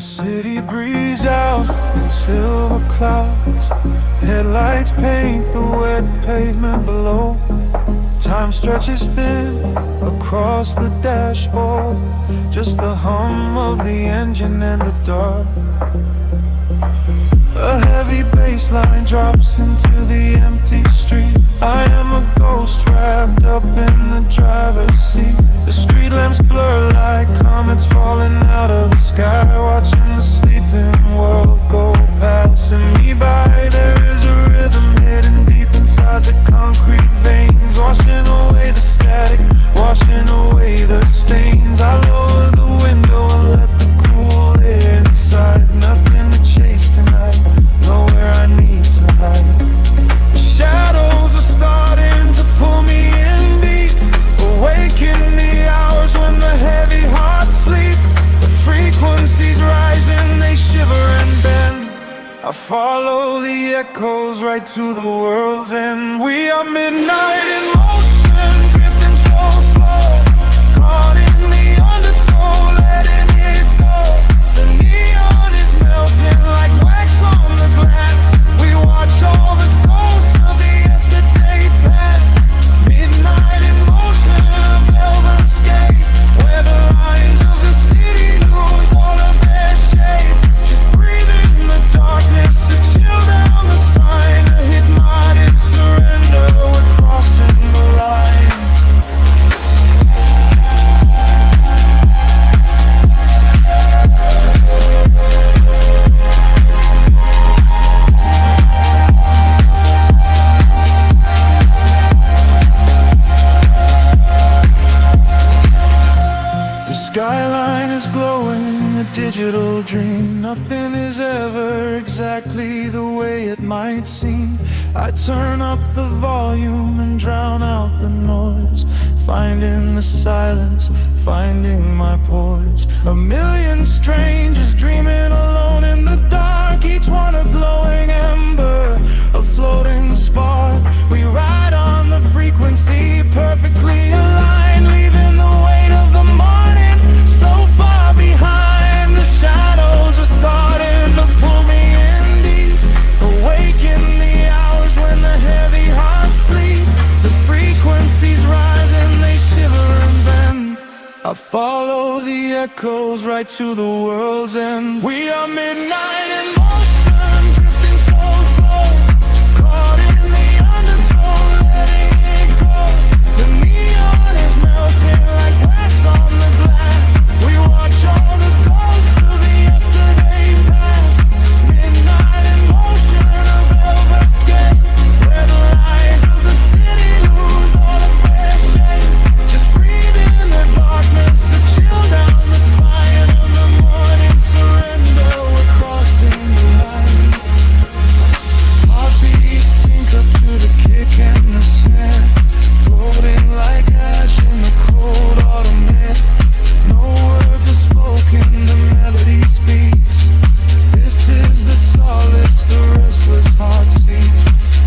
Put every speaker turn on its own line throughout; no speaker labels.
City breeze out in silver clouds. Headlights paint the wet pavement below. Time stretches thin across the dashboard. Just the hum of the engine and the dark. A heavy bass line drops into the empty street. I am a ghost wrapped up in the driver's seat. The street lamps blur like comets falling out of the sky. Watching the sleeping world go passing me by. There is a rhythm hidden deep inside the concrete veins, washing away the static, washing away the stains. I lower the window and let the cool air inside. Nothing to chase tonight, nowhere I need to hide. The shadows are starting to pull me in deep, awaken the hours when the heavy hearts sleep. The frequencies rising, they shiver and bend. I follow the echoes right to the world's end. We are midnight in motion, drifting so slow, caught in the undertow, letting it go. The neon is melting like wax on the glass. We watch all the ghosts of the yesterday past. Midnight in motion, a velvet escape, where the lines of the city lose all of their shape. Just breathe in the darkness, a chill down the spine, a hypnotic surrender. We're crossing the line. The skyline is glowing, a digital dream. Nothing is ever exactly the way it might seem. I turn up the volume and drown out the noise, finding the silence, finding my poise. A million strangers dreaming alone in the dark, each one a glowing ember, a floating spark. We ride on the frequency, perfectly aligned, leaving the weight of the morning so far behind. The shadows are starting to pull me in deep, awaken the hours when the heavy hearts sleep. The frequencies rise and they shiver and bend. I follow the echoes right to the world's end. We are midnight in motion, drifting so slow, caught in the undertow, letting it go. The neon is melting like wax on the glass. We watch all the ghosts of the yesterday past. Midnight in motion, a velvet escape, where the lies of the city lose all of their shape. Just breathe in the darkness, a chill down the spine of the morning surrender. We're crossing the line. Heartbeats sync up to the kick and the snare, floating like ash in the cold autumn air. No words are spoken, the melody speaks. This is the solace the restless heart seeks.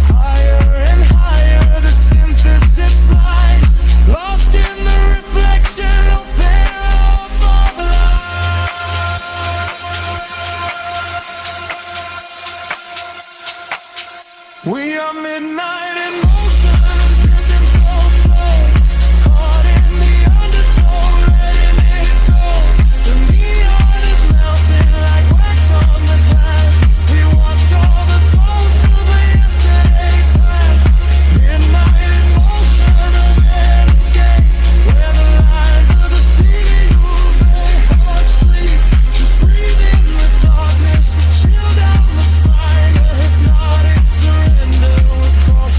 Higher and higher the synthesis flies, lost in the reflection of pair of light. We are midnight in motion, drifting so slow, caught in the undertow, letting it go. The neon is melting like wax on the glass. We watch all the ghosts of the yesterday past. Midnight in motion, a mad escape, where the lines of the city lose their hearts sleep. Just breathe in the darkness, a chill down the spine, a hypnotic surrender. We're crossing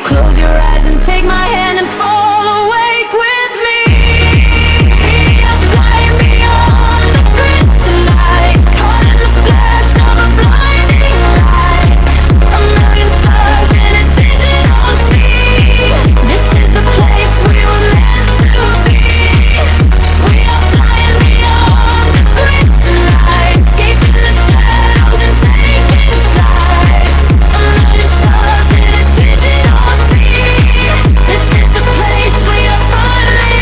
close your eyes and take my hand and fall awake with me. You're flying beyond the grid tonight, caught in the flash of a blinding light. A million stars in a digital sea. This is the place we were meant to be. We are flying beyond the grid tonight, escaping the shadows and taking flight. A million stars in a digital sea. This is the place we are finally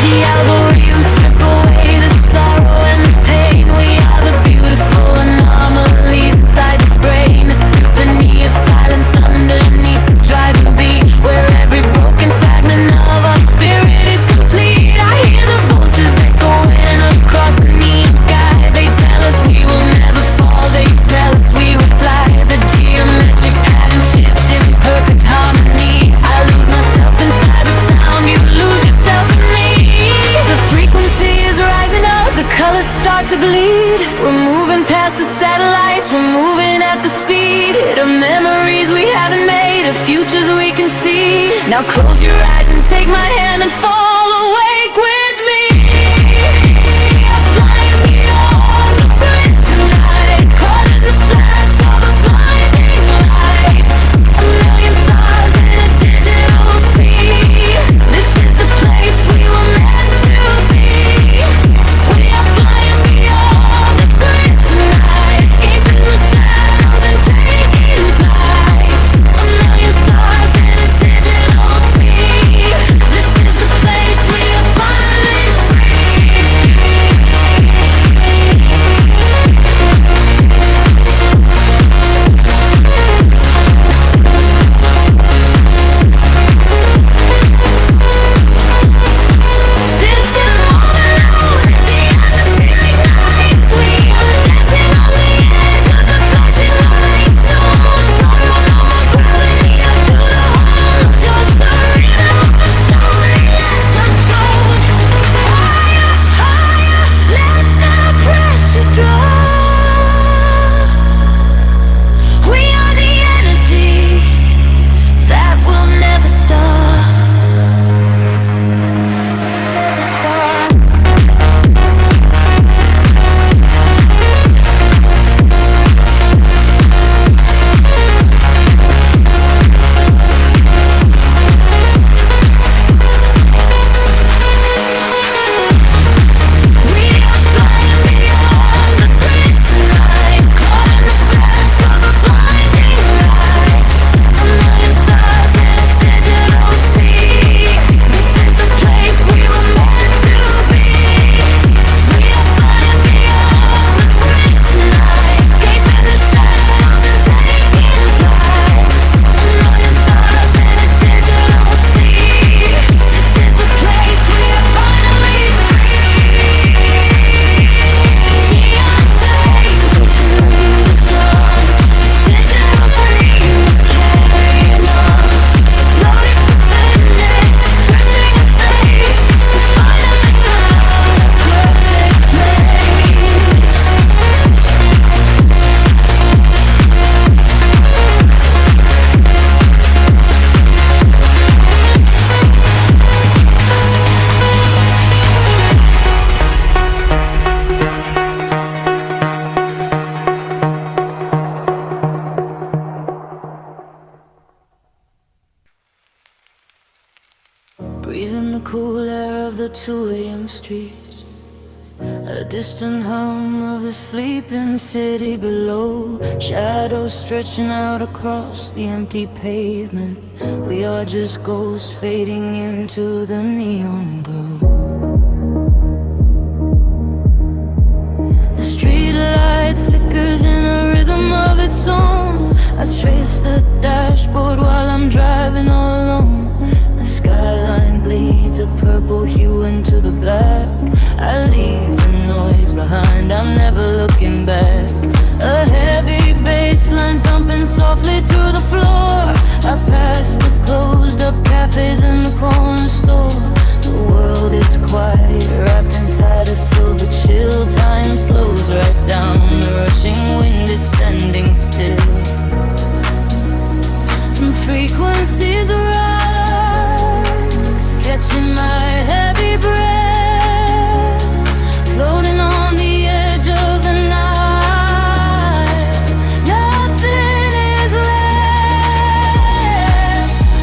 the algorithm strip away the sorrow and the pain. We are the beautiful anomalies inside the brain. A symphony of silence underneath the driving beat, where every broken fragment of our spirit is complete. I hear the voices echoing across the neon sky. They tell us we will never fall, they tell us we will fly. The geometric pattern shifts in perfect harmony. I lose myself inside the sound, you lose yourself in me. The frequency is rising up, the colors start to bleed. We're moving past the satellites, we're moving at the speed of memories we haven't made, of futures we can see. Now close your eyes and take my hand and fall awake with me. You're flying beyond the grid tonight, caught in the flash of a blinding light. A million stars in a digital sea. This is the place we were meant to be. We are flying beyond the grid tonight, escaping the shadows and taking flight. A million stars in a digital sea. This is the place we are finally system overload. The atmospheric nights, we are dancing on the edge of the flashing lights. No more sorrow, no more gravity, or to the whole, just the rhythm of the story left untold. Higher, higher, let the pressure drop. We are the energy that will never stop. We are flying beyond the grid tonight, caught in the flash of a blinding light. A million stars in a digital sea. This is the place we were meant to be. We are flying beyond the grid tonight, escaping the shadows and taking flight. A million stars in a digital sea. This is the place we are finally free. Neon flames into the dawn. Digital dreams carrying on. Floating suspended, drifting in space. We finally found a perfect place. Breathing the cool air of the 2 a.m. streets, a distant hum of the sleeping city below. Shadows stretching out across the empty pavement. We are just ghosts fading into the neon glow. The street light flickers in a rhythm of its own. I trace the dashboard while I'm driving all alone. got a silver chill. Time slows right down, the rushing wind is standing still. And frequencies rise, catching my heavy breath, floating on the edge of the night. Nothing is left.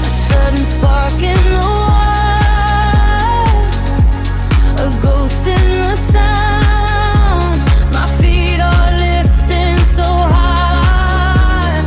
A sudden spark in the wild, a ghost in the sound. My feet are lifting so high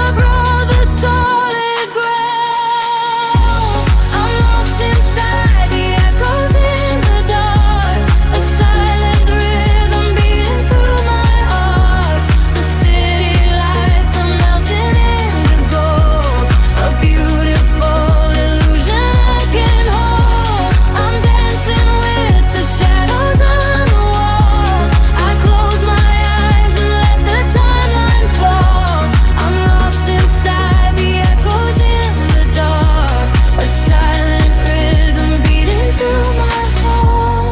above the solid ground. I'm lost inside the echoes in the dark, a silent rhythm beating through my heart. The city lights are melting into gold, a beautiful illusion I can hold. I'm dancing with the shadows on the wall. I close my eyes and let the timeline fall. I'm lost inside the echoes in the dark, a silent rhythm beating through my heart.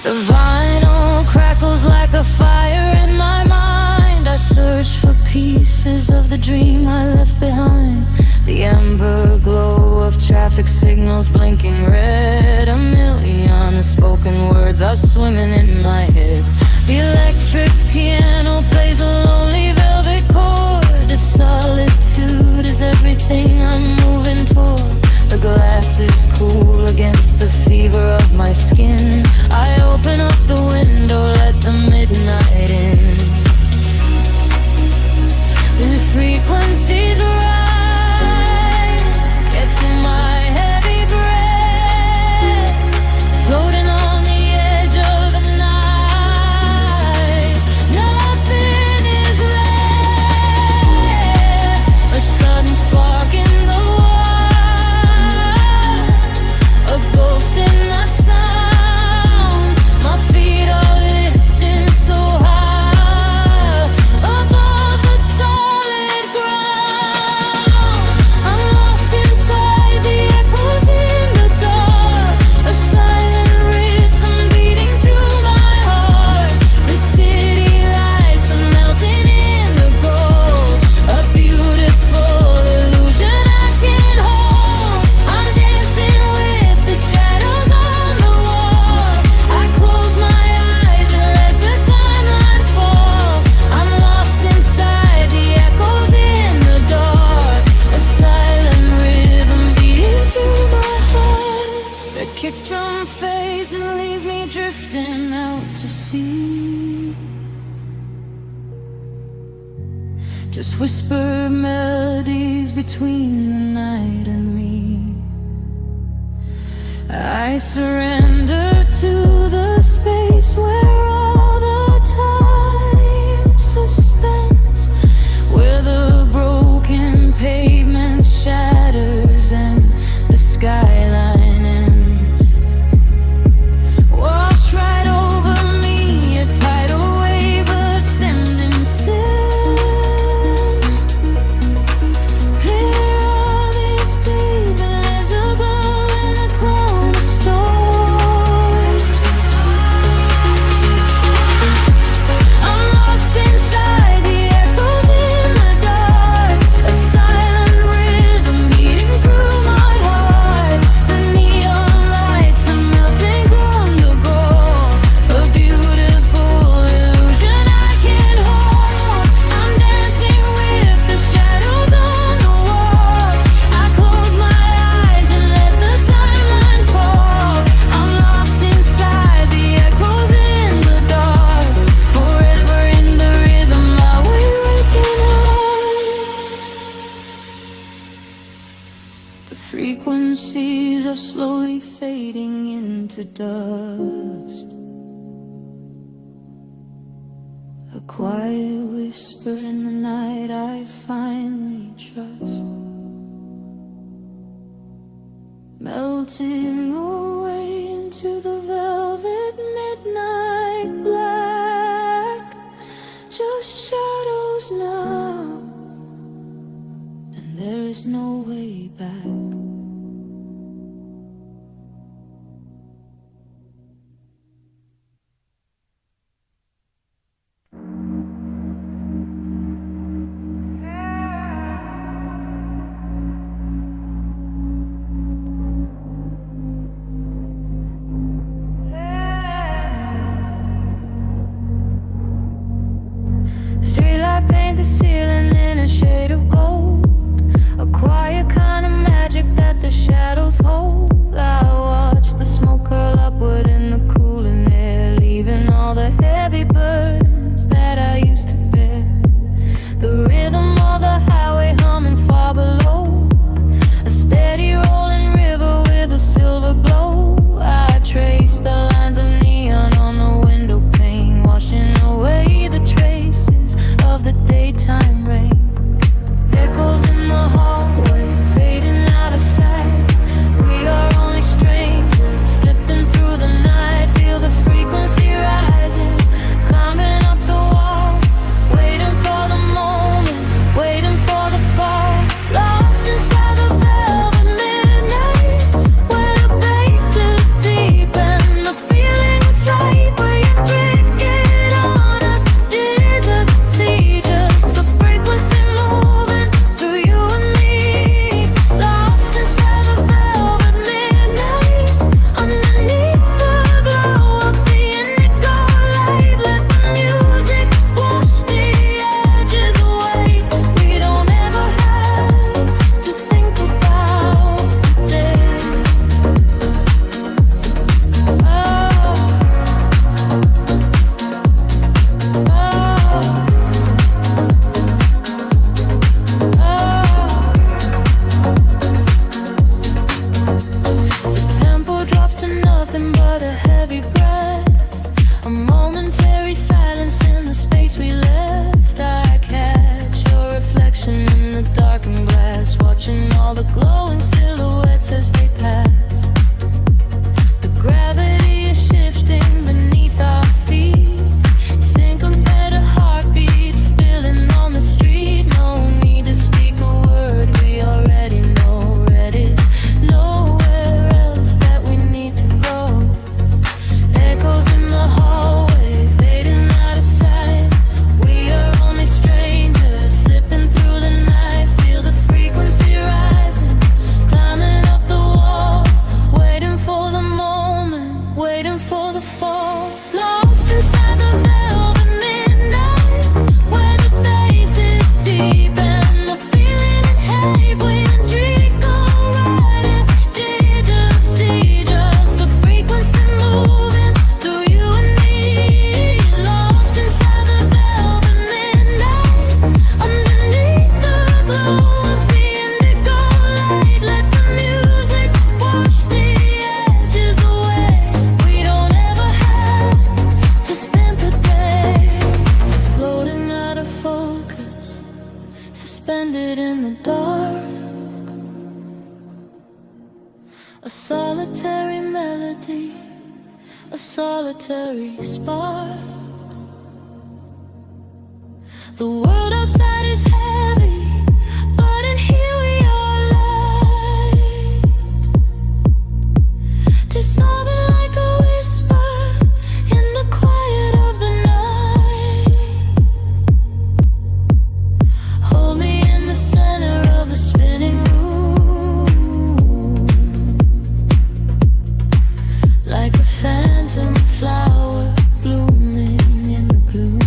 The vinyl crackles like a fire in my mind. I search for pieces of the dream I left behind. The amber glow of traffic signals blinking red. A million unspoken words are swimming in my head. The electric piano plays a lonely velvet chord. The solitude is everything I'm moving toward. The glass is cool against the fever of my skin. I open up the window, let the midnight in. The frequencies rise, catching my heavy breath, floating on the edge of the night. Nothing is left. A sudden spark in the wild, a ghost in the sound. My feet are lifting so high above the solid ground. I'm lost inside the echoes in the dark, a silent rhythm beating through my heart. The city lights are melting in the gold, a beautiful illusion I can hold. I'm dancing with the shadows on the wall. I close my eyes and let the timeline fall. I'm lost inside the echoes in the dark, a silent rhythm beating through my heart. The kick drum fades and leaves me drifting out to sea. Just whisper melodies between the night and me. I surrender to the space where all the time suspends, where the broken pavement shatters and the skyline ends. Wash right over me, a tidal wave ascending sails. Clear all these deep invisible in a crown of stars. I'm lost inside the echoes in the dark, a silent rhythm beating through my heart. The neon lights are melting on the gold, a beautiful illusion I can hold. I'm dancing with the shadows on the wall. I close my eyes and let the timeline fall. I'm lost inside the echoes in the dark, forever in the rhythm I will waking up. The frequencies are slowly fading into dust. A quiet whisper in the night I finally trust, melting away into the velvet midnight black. Just shadows now, and there is no way back. Streetlight paint the ceiling in a shade of gold, a quiet kind of magic that the shadows hold. I watch the smoke curl upward in the cooling air, leaving all the heavy burdens that I used to bear. The rhythm of the highway humming far below, a steady rolling river with a silver glow. I trace the lines of neon on the window pane, washing away the traces of the daytime rain. Echoes in the hallway, fading out of sight. We are only strangers, slipping through the night. Feel the frequency rising, climbing up the wall, waiting for the moment, waiting for the fall. Lost inside the velvet midnight, where the bass is deep and the feeling is right. Where you drifted on a desert sea, just the frequency moving through you and me. Lost inside the velvet midnight, underneath the glow of the indigo light. Let the music wash the edges away. We don't ever have to think about the day. The tempo drops to nothing but a heavy breath, a momentary silence in the space we left. I catch your reflection in the darkened glass, watching all the glowing silhouettes as they pass. The gravity is shifting beneath our feet, syncopated heartbeats spilling on the street. No need to speak a word, we already know. Red is nowhere else that we need to go. Echoes in the hallway, fading out of sight. We are only strangers, slipping through the night. Feel the frequency rising, climbing up the wall, waiting for the moment, waiting for the fall. Lost inside the velvet midnight, where the bass is deep and the feeling in heavy. When drink on riding, did you see just the frequency moving through you and me? Lost inside the velvet midnight, underneath the glow of the indigo light. Let the music wash the edges away. We don't ever have to think a day. Floating out of focus, suspended in the dark, a solitary melody, a solitary spark. The world outside is heavy, but in here we are light, dissolving like a whisper in the quiet of the night. Hold me in the center of the spinning room, like a phantom flower blooming in the gloom.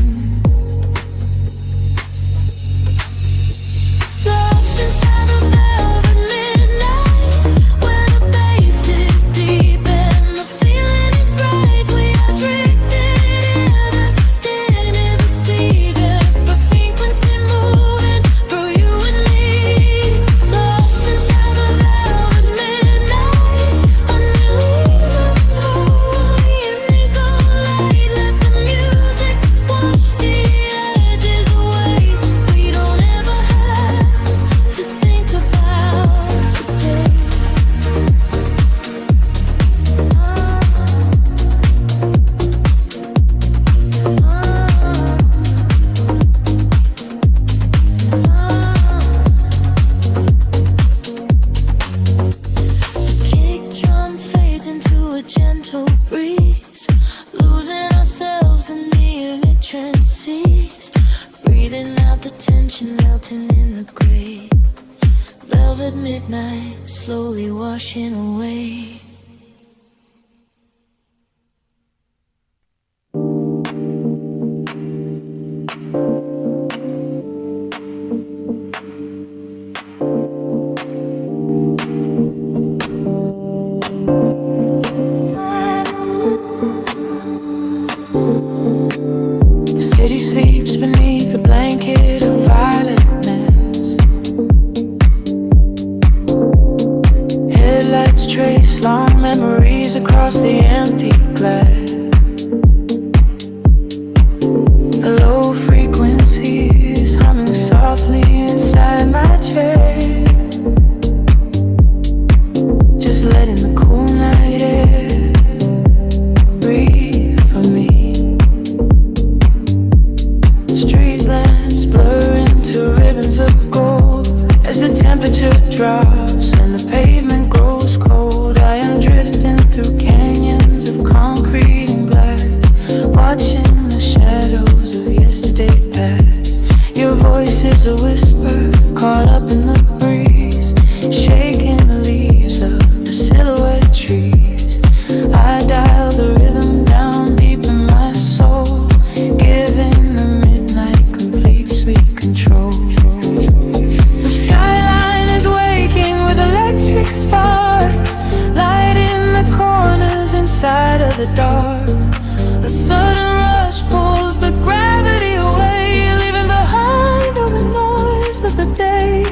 out the tension melting in the gray. Velvet midnight slowly washing away.
The city sleeps beneath a blanket of violetness. Headlights trace long memories across the empty glass. Low frequencies humming softly inside my chest. Just letting the cool night air breathe for me. Street lamps blur into ribbons of gold as the temperature drops and the pavement grows cold. I am drifting through canyons of concrete and glass, watching the shadows of yesterday pass. Your voice is a whisper caught up in the breeze, shaking the leaves of the silhouette trees. I dial the rhythm down deep in my soul, giving the midnight complete sweet control. The skyline is waking with electric sparks, lighting the corners inside of the dark. A sudden rush pulls the gravity away, leaving behind all the noise of the day.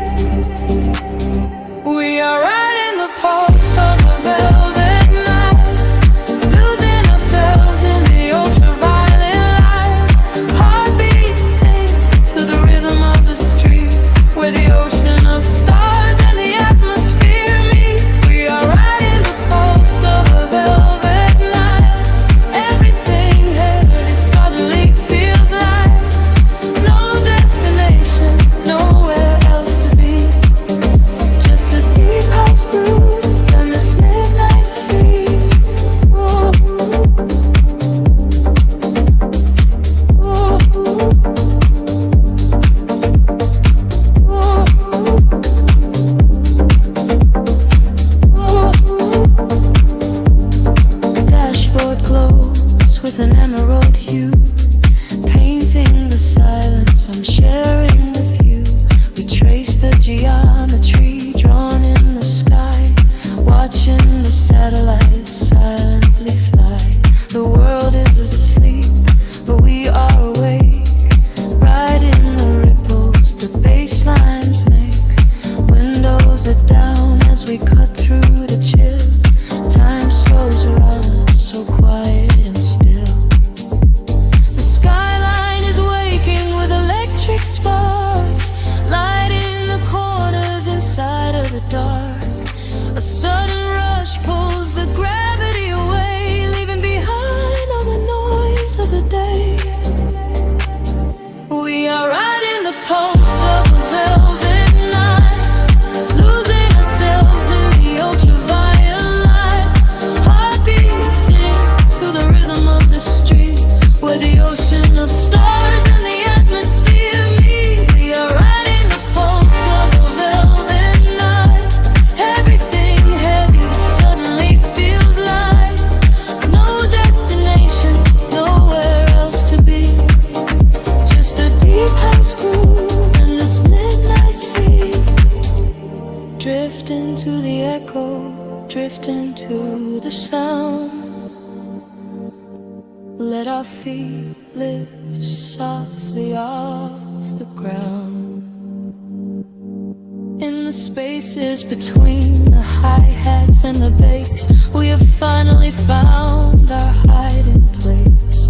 We are riding the pulse of a velvet night, losing ourselves in the ultraviolet light. Heartbeats sing to the rhythm of the street, where the ocean of stars and the atmosphere meet. We are riding the pulse of a velvet night. Everything heavy suddenly feels like no destination, nowhere else to be. Just a deep house groove and this midnight sea. Ooh. Dashboard glows with an emerald hue, painting the silence I'm sharing with you. We trace the geometry drawn in the sky, watching the satellites silently fly. The world is asleep, but we are awake, riding the ripples the basslines make. Windows are down as we cut through the chill. Time slows around us, so quiet and still. The skyline is waking with electric sparks, lighting the corners inside of the dark. A sudden rush pulls the gravity away, leaving behind all the noise of the day. We are riding the pulse of a velvet night, losing ourselves in the ultraviolet light. Heartbeats sing to the rhythm of the street, where the ocean of stars and the atmosphere meet. We are riding the pulse of a velvet night. Everything heavy suddenly feels like no destination, nowhere else to be. Just a deep house groove and this midnight sea. Drifting to the echo, drifting to the sound. Let our feet lift softly off the ground. In the spaces between the hi-hats and the bass, we have finally found our hiding place.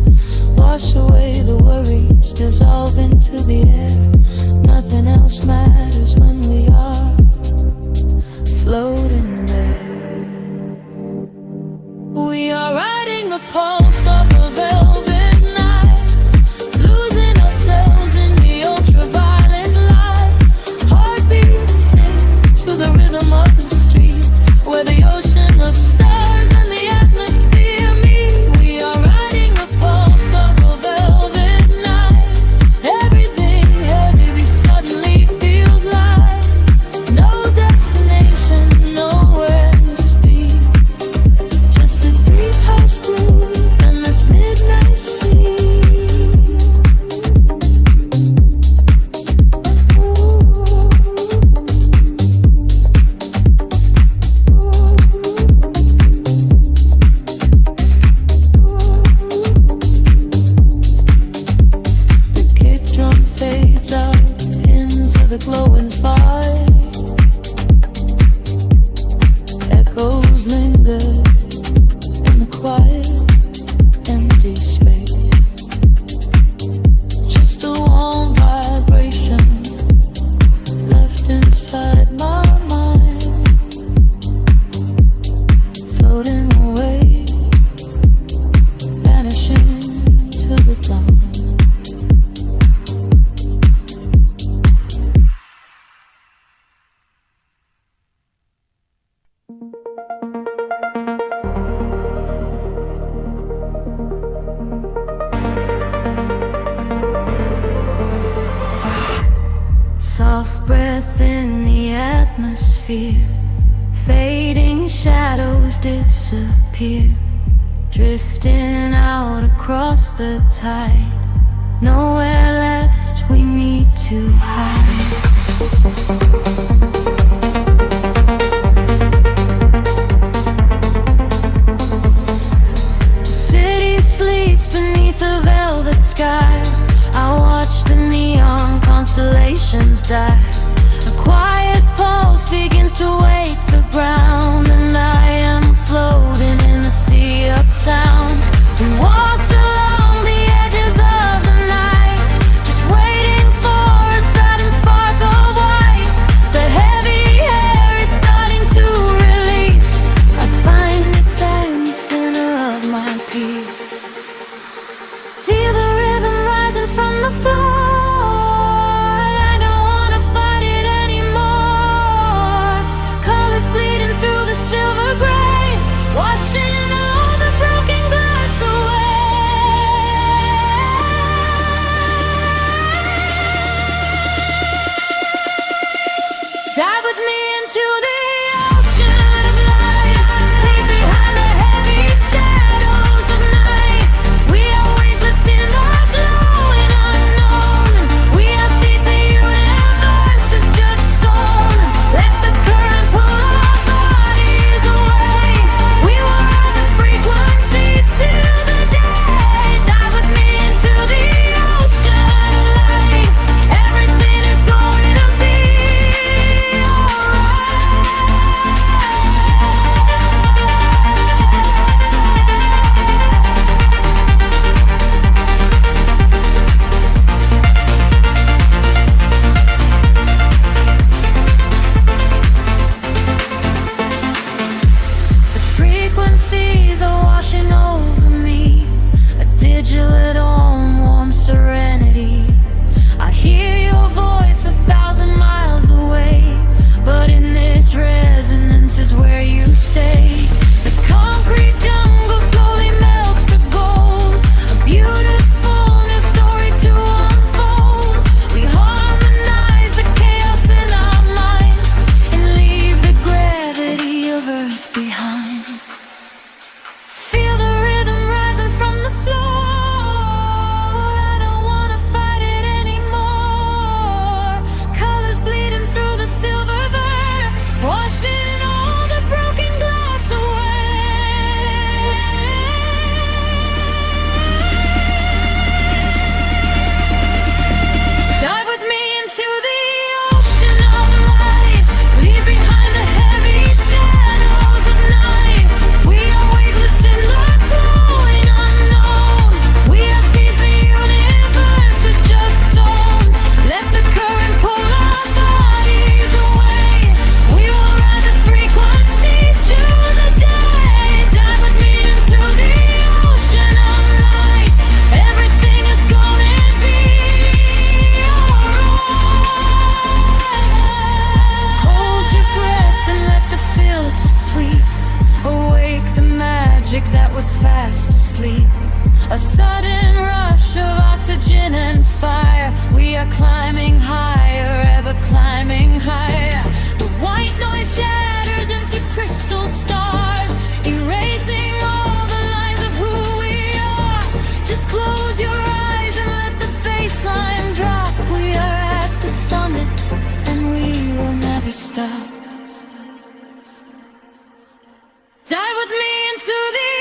Wash away the worries, dissolve into the air. Nothing else matters when we are floating there. We are riding the pulse of a velvet night, losing ourselves in the ultraviolet light. Heartbeats sing to the rhythm of the street, where the ocean of stars and the atmosphere meet. We are riding the pulse of a velvet night. Everything heavy
the glowing fire. Echoes linger in the quiet, empty space. Just a warm vibration left inside my mind, floating away, vanishing to the dawn. Soft breath in the atmosphere, fading shadows disappear, drifting out across the tide. Nowhere left, we need to hide. The city sleeps beneath a velvet sky. I watch the neon constellations die. A quiet pulse begins to wake the ground, and I am floating in a sea of sound. We walked along the edges of the night, just waiting for a sudden spark of white. The heavy air is starting to release. I find it there in the center of my peace. Feel the rhythm rising from the floor. Washing all the broken glass away. Dive with me into the ocean of light. Leave behind the heavy shadows of night. We are weightless in the glowing unknown. We are seeds the universe is just sown. Let the current pull our bodies away. We will ride the frequencies till the day. Dive with me into the ocean of light. Everything is going to be the frequencies are washing over me. A digital warm serenity. I hear your voice 1,000 miles away, but in this resonance is where you stay. The concrete jungle slowly melts to gold. A beautiful new story to unfold. We harmonize the chaos in our mind and leave the gravity of Earth behind. Feel the rhythm rising from the floor. I don't wanna fight it anymore. Colors bleeding through the silver veil, washing all the broken glass away. Dive with me into the ocean of light. Leave behind the heavy shadows of night. We are weightless in the glowing unknown. We are seeds the universe is just sown. Let the current pull our bodies away. We will ride the frequencies to the day. Dive with me into the ocean of light. Everything is gonna be alright. Hold your breath and let the filter sweep. Awake the magic that was fast asleep. A sudden rush of oxygen and fire. We are climbing higher, ever climbing higher. The white noise shatters into crystal stars, erasing all the lines of who we are. Just close your eyes and let the bassline drop. We are at the summit and we will never stop. Dive with me into the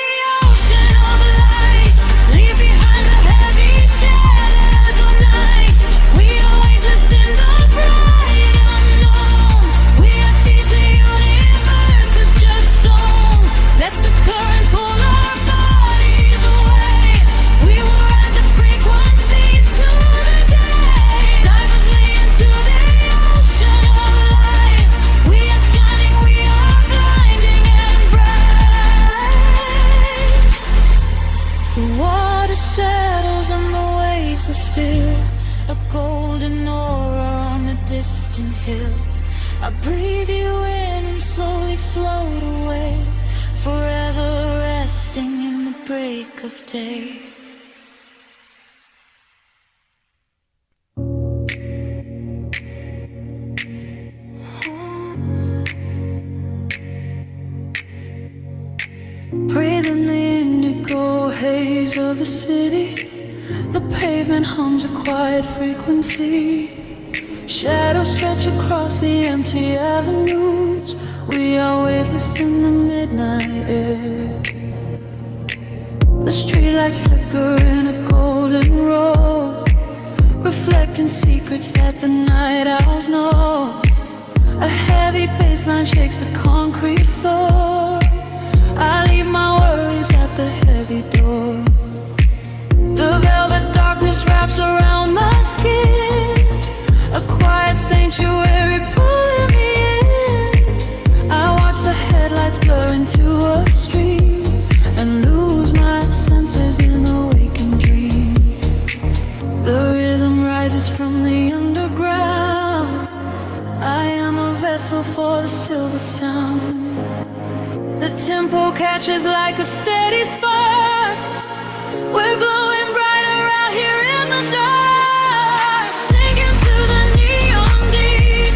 ocean of light. Leave behind the heavy shadows of night. We are weightless in the bright. distant hill. I breathe you in and slowly float away, forever resting in the break of day.
Breathing the indigo haze of the city, the pavement hums a quiet frequency. Shadows stretch across the empty avenues. We are weightless in the midnight air. The streetlights flicker in a golden row, reflecting secrets that the night owls know. A heavy bassline shakes the concrete floor. I leave my worries at the heavy door. The velvet darkness wraps around my skin, a quiet sanctuary pulling me in. I watch the headlights blur into a stream and lose my senses in a waking dream. The rhythm rises from the underground. I am a vessel for the silver sound. The tempo catches like a steady spark. We're glowing brighter out here in the dark, sinking to the neon deep,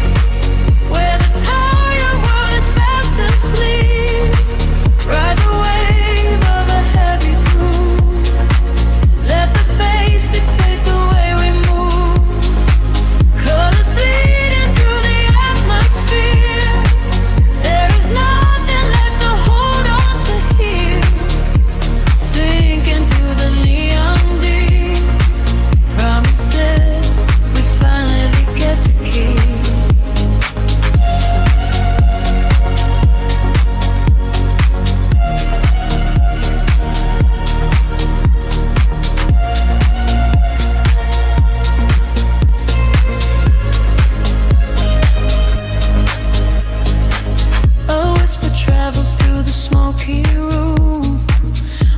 where the tired world is fast asleep. Ride the wave of a heavy groove. Let the bass dictate the way we move. Colors bleeding through the atmosphere. There is nothing left to hold on to here. Sink into the neon deep. Promises we finally get to keep. A whisper travels through the smoky room.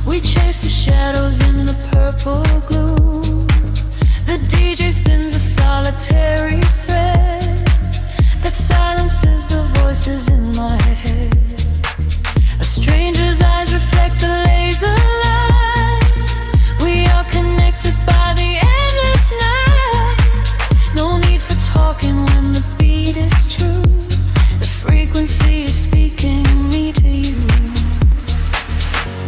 We chase the shadows in the purple gloom. The DJ spins a solitary thread that silences the voices in my head. A stranger's eyes reflect the laser light. We are connected by the endless night. No need for talking when the beat is true. The frequency is speaking me to you.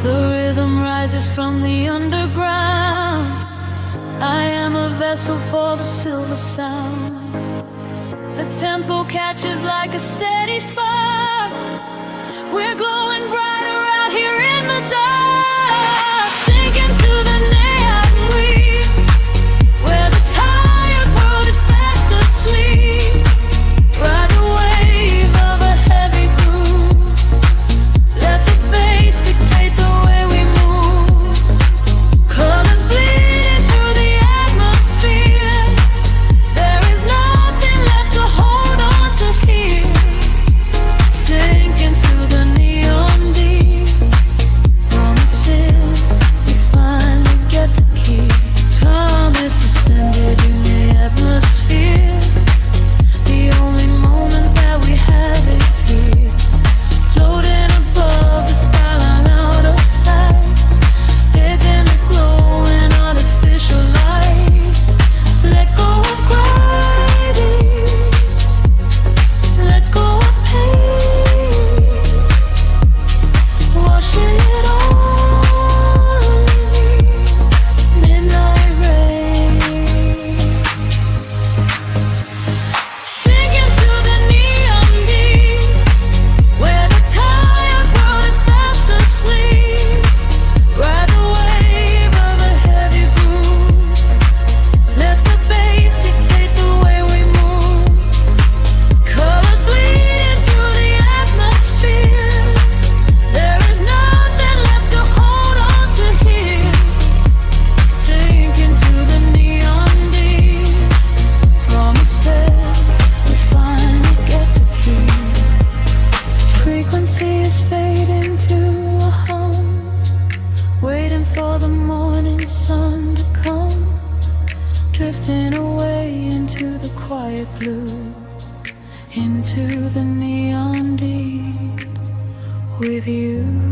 The rhythm rises from the underground. I am a vessel for the silver sound. The tempo catches like a steady spark. We're glowing brighter out here in the dark, sinking to the neon weave, where the tired world is fast asleep. Ride the wave of a heavy groove. Let the bass dictate the way we move. Colors bleeding through the atmosphere. There is nothing left to hold on to here. Sink into the neon deep. Promises we finally get to keep. Time is suspended in the atmosphere. The only moment that we have is here. Floating above the skyline out of sight. Dead in a glowing artificial light. Let go of gravity. Let go of pain. Washing it all away. Midnight rain. Sinking to the neon deep, where the tired world is fast asleep. Ride the wave of a heavy groove. Let the bass dictate the way we move. Colors bleeding through the atmosphere. There is nothing left to hold on to here. Sink into the neon deep. Promises we finally get to keep. Frequency is fading to a hum, waiting for the morning sun to come, drifting away into the quiet blue. into the neon deep with you.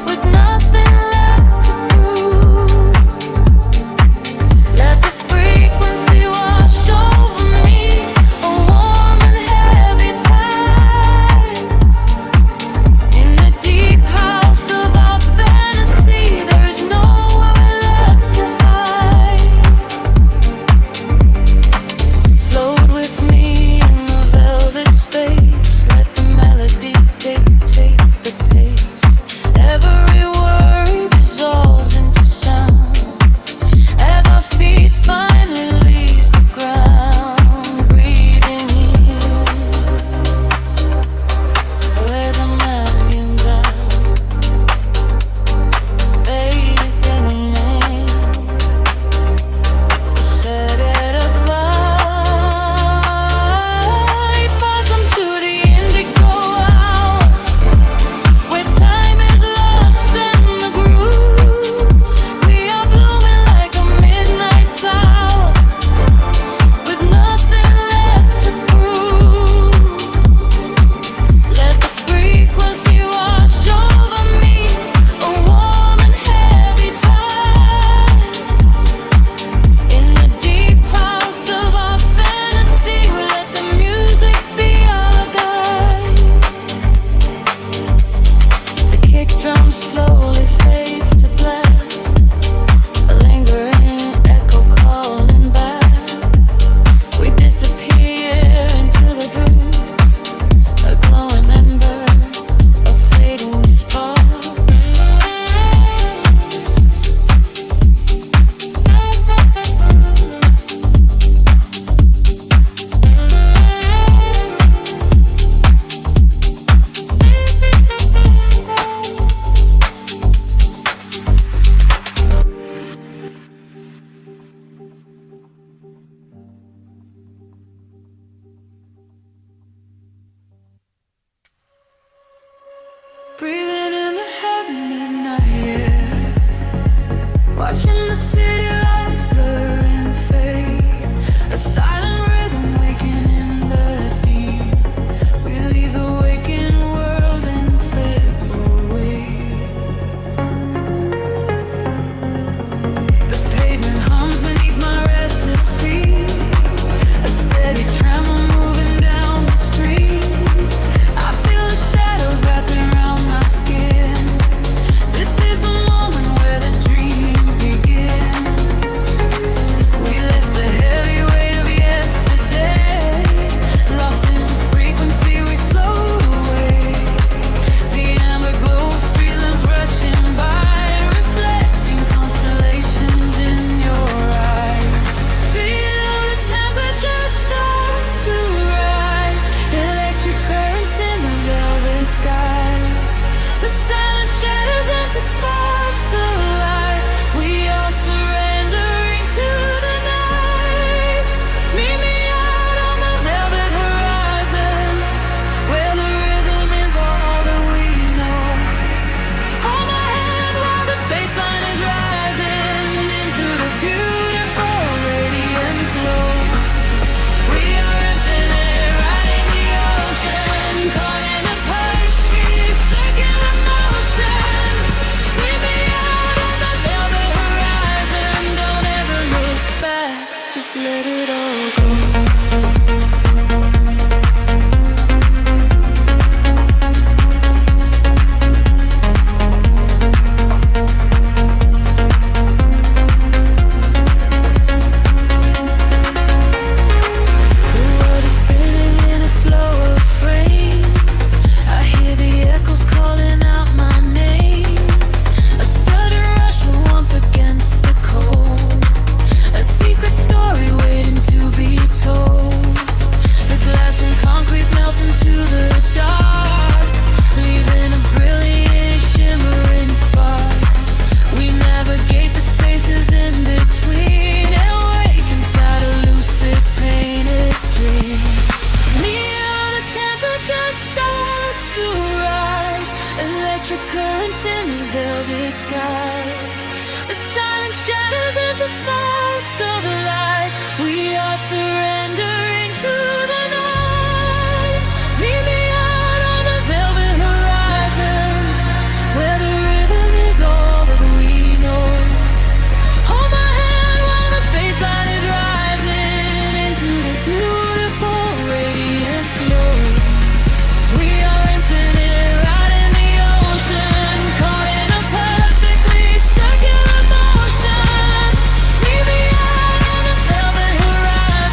With nothing left
watching the city lights blur and fade. A silent rhythm waking in the deep. We leave the waking world and slip away. The pavement hums beneath my restless feet. A steady tremor moving down the street. I feel the shadows wrapping around my skin. This is the moment where the dreams begin. We left the heavy weight of yesterday. Lost in the frequency, we float away. The amber glow of street lamps rushing by, reflecting constellations in your eyes. Feel the temperature start to rise. Electric currents in the velvet skies. The silent shadows into sparks of light. We are surrendering to the night. Meet me out on the velvet horizon, where the rhythm is all that we know. Hold my hand while the bassline is rising into the beautiful radiant glow. We are infinite, riding the ocean, caught in a push, circular motion. Meet me out on the velvet horizon. Don't ever look back, just let it all go. The world is spinning in a slower frame. I hear the echoes calling out my name. A sudden rush of warmth against the cold. A secret story waiting to be told. The glass and concrete melt into the dark, leaving a brilliant shimmering spark. We navigate the spaces in between and wake inside a lucid painted dream. Near the temperature start to rise. Electric currents in the velvet skies. The silent shadows into sparks of light. We are surrendering to the night. Meet me out on the velvet horizon, where the rhythm is all that we know. Hold my hand while the bassline is rising into the beautiful radiant glow. We are infinite, riding the ocean, caught in a perfectly circular motion. Meet me out on the velvet horizon.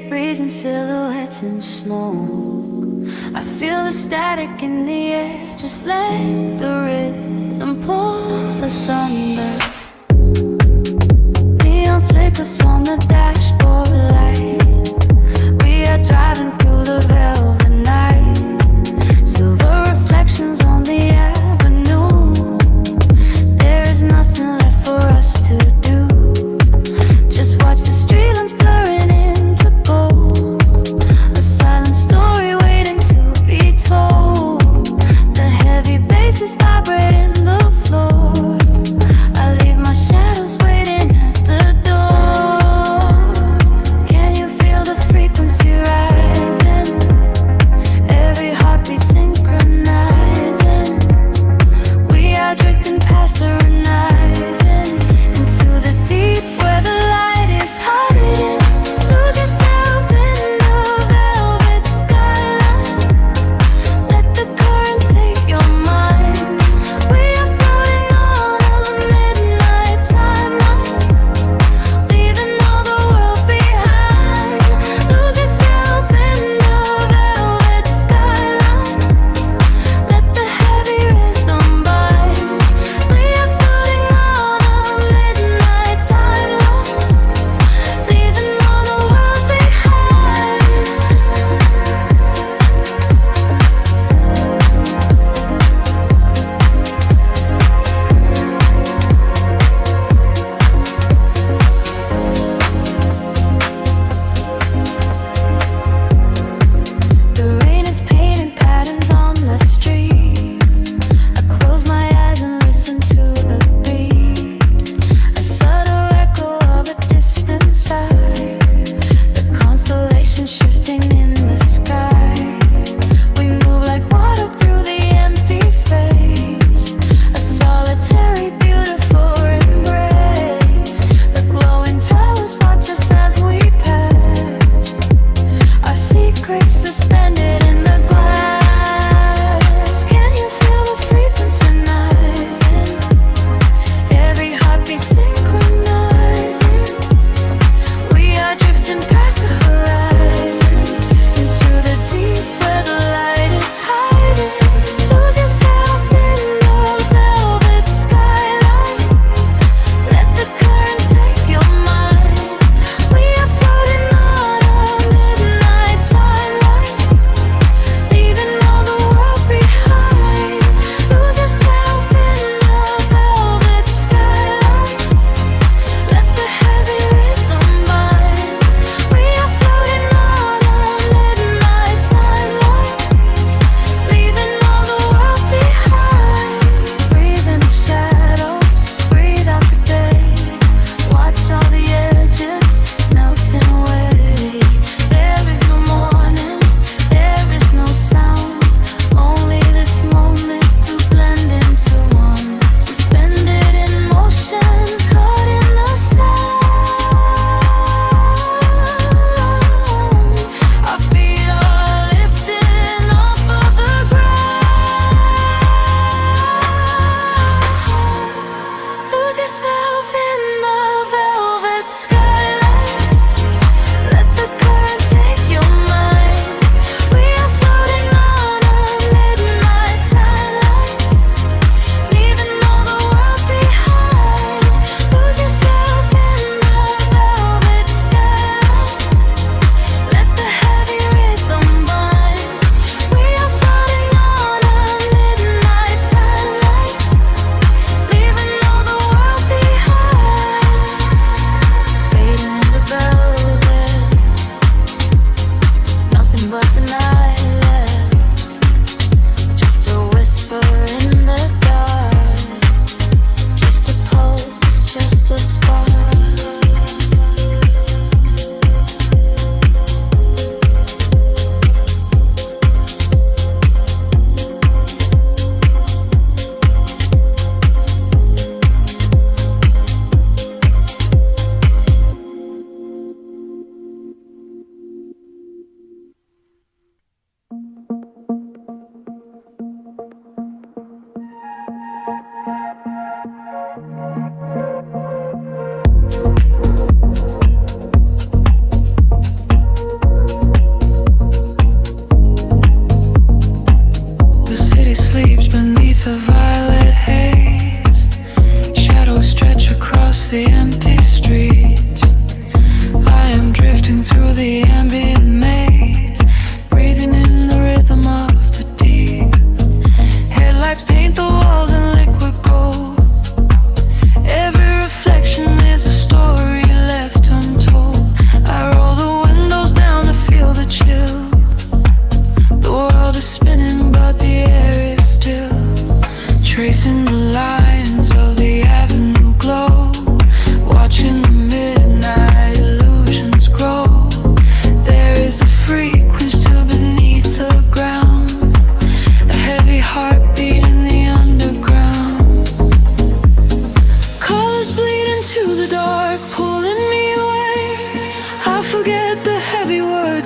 breezing silhouettes in smoke. I feel the static in the air, just let the rhythm pull us under. Neon flickers on the dashboard light. We are driving through the velvet night. Silver reflections on the avenue. There is nothing left for us to do. Just watch the street lamps blurring into gold. A silent story waiting to be told. The heavy bass is vibrating the floor. I leave my shadows waiting at the door.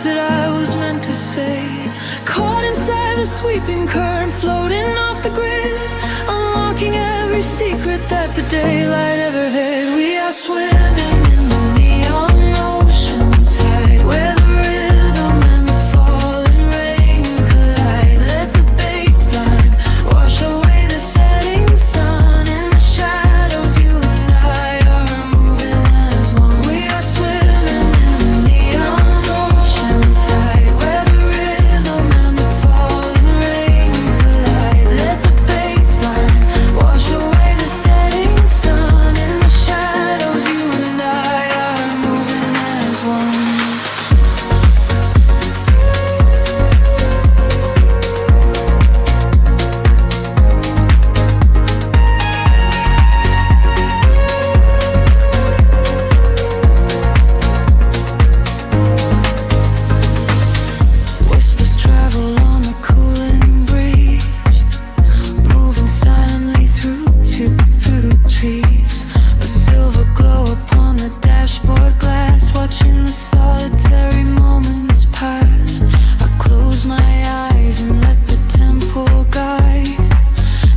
words that I was meant to say. Caught inside the sweeping current, floating off the grid, unlocking every secret that the daylight ever hid. We are swimming in the neon ocean tide, where the rhythm and the falling rain collide. Let the baseline wash away the setting sun. In the shadows, you and I are moving as one. We are swimming in the neon ocean tide, where the rhythm and the falling rain collide. Let the baseline wash away the setting sun. In the shadows, you and I are moving as one. Whispers travel on the cooling breeze, moving silently through trees. A silver glow upon the dashboard glass, watching the solitary moments pass. I close my eyes and let the tempo guide.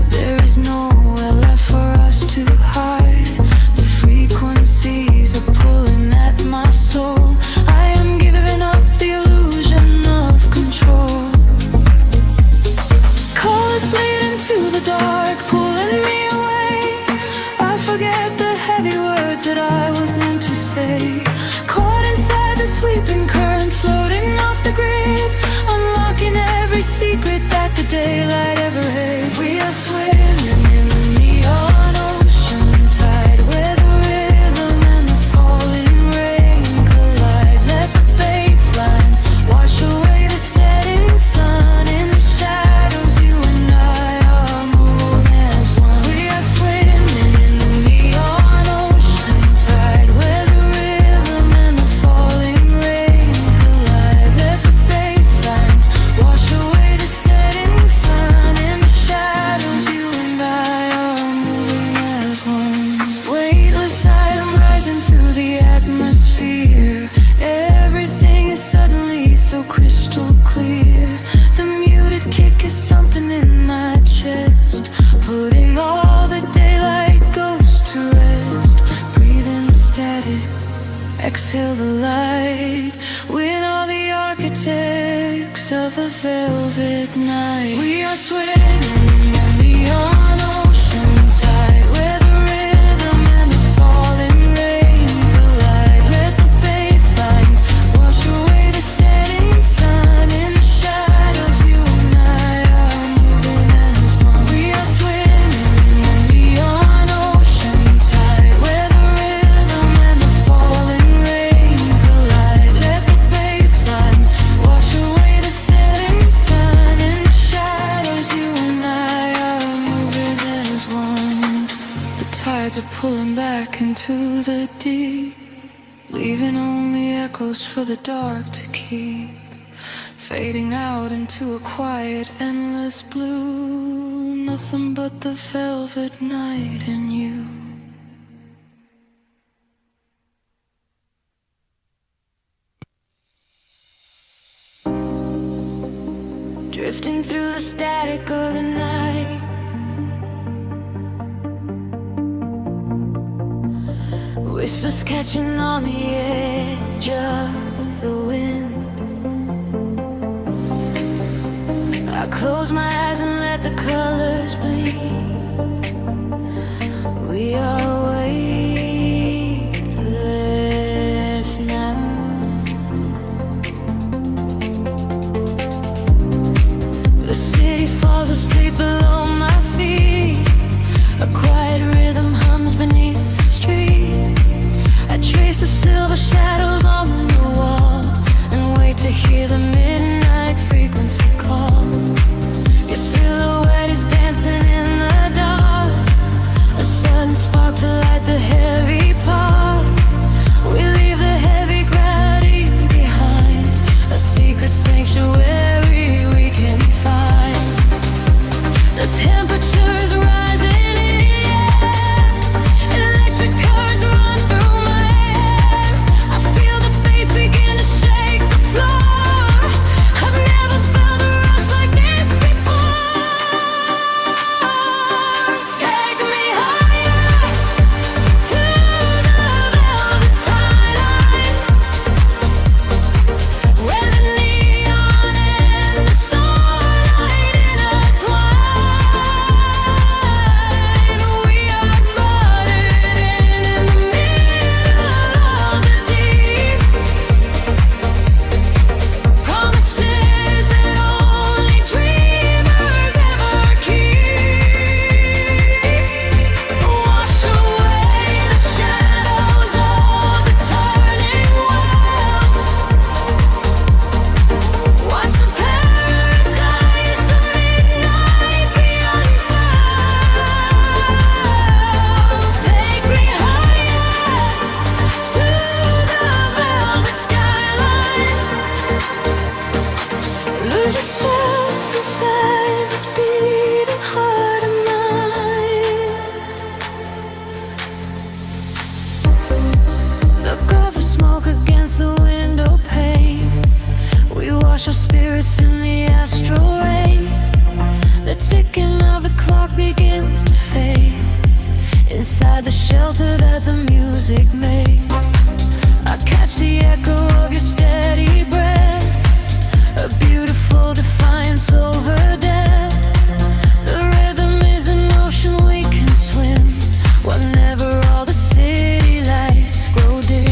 There is nowhere left for us to hide. The frequencies are pulling at my soul. I am giving up the illusion of control. Colors bleed into the dark, pulling me away. I forget the heavy words that I was meant to say. Caught inside the sweeping current, floating off the grid, unlocking every secret that the daylight ever hid. We are swimming in the neon ocean tide, where the rhythm and the falling rain collide. Let the baseline wash away the setting sun. In the shadows, you and I are moving as one. We are swimming in the neon ocean tide, where the rhythm and the falling rain collide. Let the baseline wash away the setting sun. In the shadows, you and I are moving as one. Weightless, I am rising through the atmosphere. Everything is suddenly so crystal clear. The muted kick is thumping in my chest, putting all the daylight ghosts to rest. Breathe in the static, exhale the light. We're all the architects of the velvet night. We are swimming in the neon ocean tide, where the rhythm and the falling rain collide. Let the baseline wash away the setting sun. In the shadows, you and I are moving as one. We are swimming in the neon ocean tide, where the rhythm and the falling rain collide. Let the baseline wash away the setting sun. In the shadows, you and I are moving as one. The tides are pulling back into the deep, leaving only echoes for the dark to keep, fading out into a quiet, endless blue. Nothing but the velvet night and you. Drifting through the static of the night, whispers catching on the edge of the wind. I close my eyes and let the colors bleed. We are weightless now. The city falls asleep below my feet. A quiet rhythm hums beneath the street. I trace the silver shadows on the wall and wait to hear the midnight frequency call. spirits in the astral rain. The ticking of the clock begins to fade inside the shelter that the music made. I catch the echo of your steady breath, a beautiful defiance over death. The rhythm is an ocean we can swim whenever all the city lights grow dim.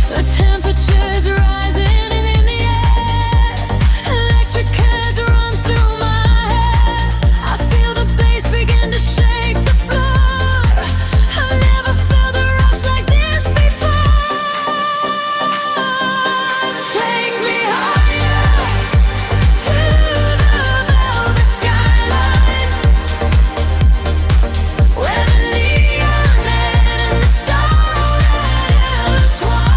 The temperature's rising and in the air, electric currents run through my hair. I feel the bass begin to shake the floor. I never felt a rush like this before. Take me higher to the velvet skyline, where the neon and the starlight intertwine.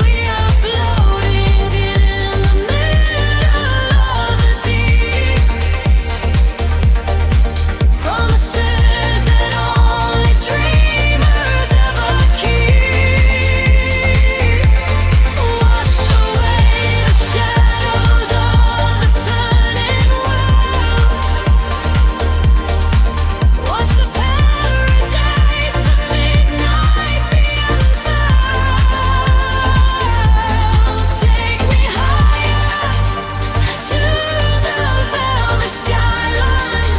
We are floating in the middle of the deep, promises that only dreamers ever keep. Wash away the shadows of the turning world. Watch the paradise of midnight be unfurled. Take me higher to the velvet skyline.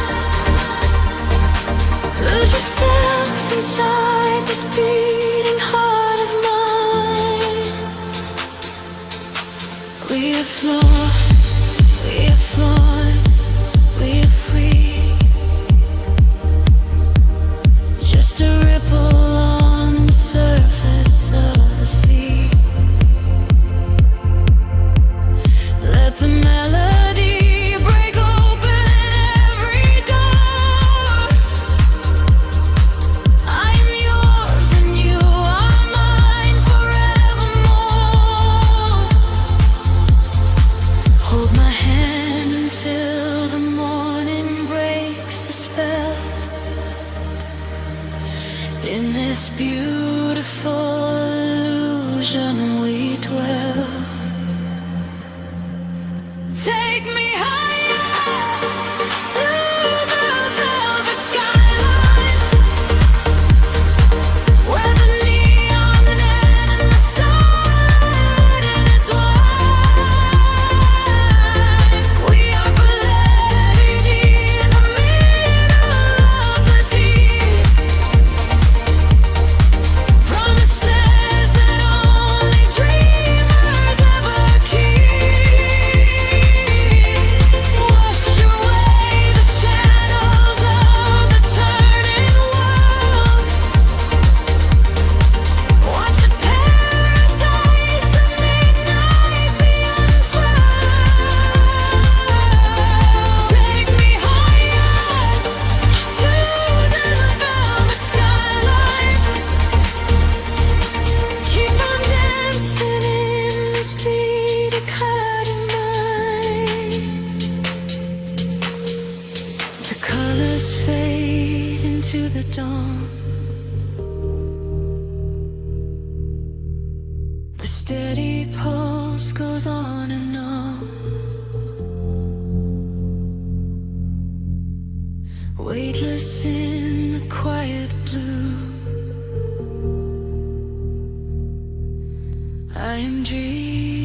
Lose yourself inside this beating heart of mine. We are flown, we are flown, we are free. Just a ripple on the surface of the sea. Let the melody break open every door. I am yours and you are mine forevermore. Hold my hand until the morning breaks the spell. In this beautiful illusion we dwell. Take me higher to the velvet skyline, where the neon and the starlight intertwine. We are floating in the middle of the deep, promises that only dreamers ever keep. Wash away the shadows of the turning world. Watch the paradise of midnight be unfurled. Take me higher to the velvet skyline. Keep on dancing in this beat cut of mine. The colors fade into the dawn. The steady pulse goes on and on. Weightless in the quiet blue, I am dreaming.